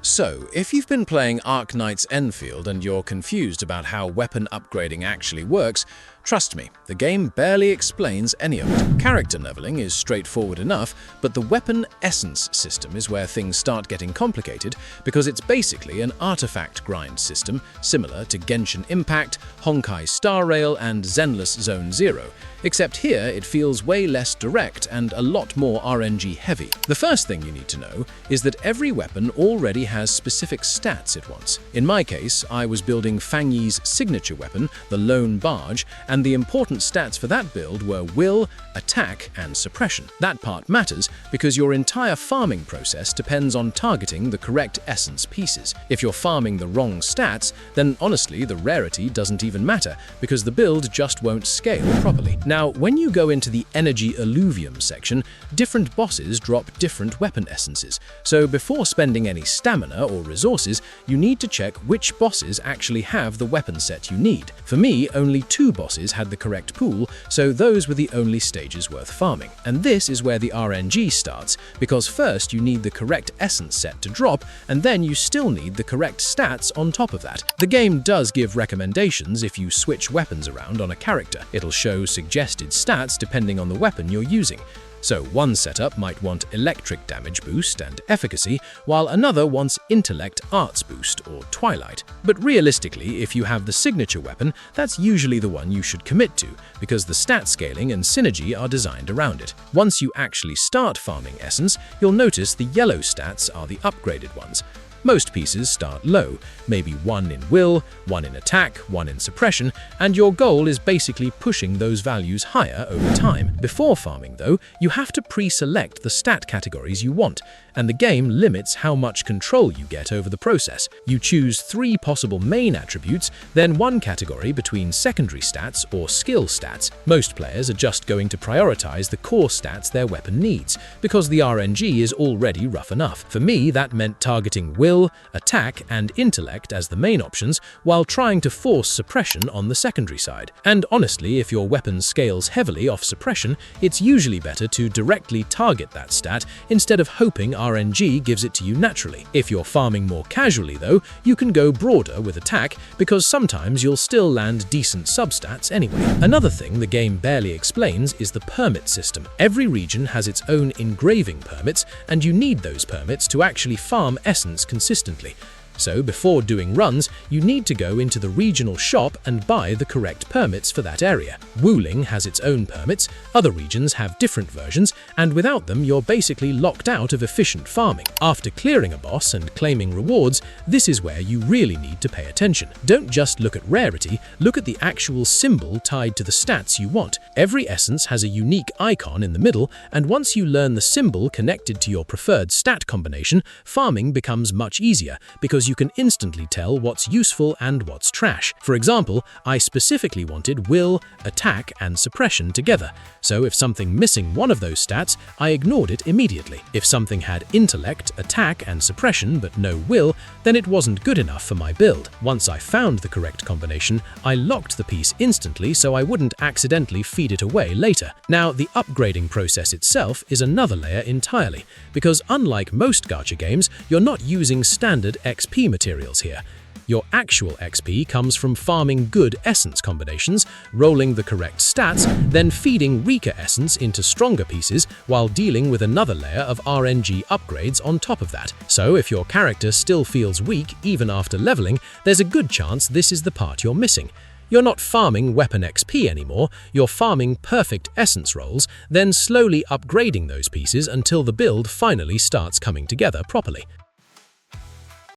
So, if you've been playing Arknights Endfield and you're confused about how weapon upgrading actually works, trust me, the game barely explains any of it. Character leveling is straightforward enough, but the weapon essence system is where things start getting complicated because it's basically an artifact grind system similar to Genshin Impact, Honkai Star Rail, and Zenless Zone Zero. Except here, it feels way less direct and a lot more RNG heavy. The first thing you need to know is that every weapon already has specific stats it wants. In my case, I was building Fang Yi's signature weapon, the Lone Barge, and the important stats for that build were Will, Attack, and Suppression. That part matters because your entire farming process depends on targeting the correct essence pieces. If you're farming the wrong stats, then honestly the rarity doesn't even matter because the build just won't scale properly. Now, when you go into the Energy Alluvium section, different bosses drop different weapon essences, so before spending any stamina or resources, you need to check which bosses actually have the weapon set you need. For me, only 2 bosses had the correct pool, so those were the only stages worth farming. And this is where the RNG starts, because first you need the correct essence set to drop, and then you still need the correct stats on top of that. The game does give recommendations if you switch weapons around on a character. It'll show suggested stats depending on the weapon you're using. So one setup might want electric damage boost and efficacy, while another wants intellect arts boost or twilight. But realistically, if you have the signature weapon, that's usually the one you should commit to, because the stat scaling and synergy are designed around it. Once you actually start farming essence, you'll notice the yellow stats are the upgraded ones. Most pieces start low, maybe 1 in Will, 1 in Attack, 1 in Suppression, and your goal is basically pushing those values higher over time. Before farming, though, you have to pre-select the stat categories you want, and the game limits how much control you get over the process. You choose 3 possible main attributes, then 1 category between secondary stats or skill stats. Most players are just going to prioritize the core stats their weapon needs, because the RNG is already rough enough. For me, that meant targeting Will, Attack, and Intellect as the main options, while trying to force Suppression on the secondary side. And honestly, if your weapon scales heavily off Suppression, it's usually better to directly target that stat instead of hoping RNG gives it to you naturally. If you're farming more casually though, you can go broader with Attack, because sometimes you'll still land decent substats anyway. Another thing the game barely explains is the permit system. Every region has its own engraving permits, and you need those permits to actually farm essence consistently. So before doing runs, you need to go into the regional shop and buy the correct permits for that area. Wuling has its own permits, other regions have different versions, and without them you're basically locked out of efficient farming. After clearing a boss and claiming rewards, this is where you really need to pay attention. Don't just look at rarity, look at the actual symbol tied to the stats you want. Every essence has a unique icon in the middle, and once you learn the symbol connected to your preferred stat combination, farming becomes much easier, because you can instantly tell what's useful and what's trash. For example, I specifically wanted Will, Attack, and Suppression together, so if something missing one of those stats, I ignored it immediately. If something had Intellect, Attack, and Suppression but no Will, then it wasn't good enough for my build. Once I found the correct combination, I locked the piece instantly so I wouldn't accidentally feed it away later. Now, the upgrading process itself is another layer entirely, because unlike most gacha games, you're not using standard XP materials here. Your actual XP comes from farming good essence combinations, rolling the correct stats, then feeding weaker essence into stronger pieces while dealing with another layer of RNG upgrades on top of that. So if your character still feels weak even after leveling, there's a good chance this is the part you're missing. You're not farming weapon XP anymore, you're farming perfect essence rolls, then slowly upgrading those pieces until the build finally starts coming together properly.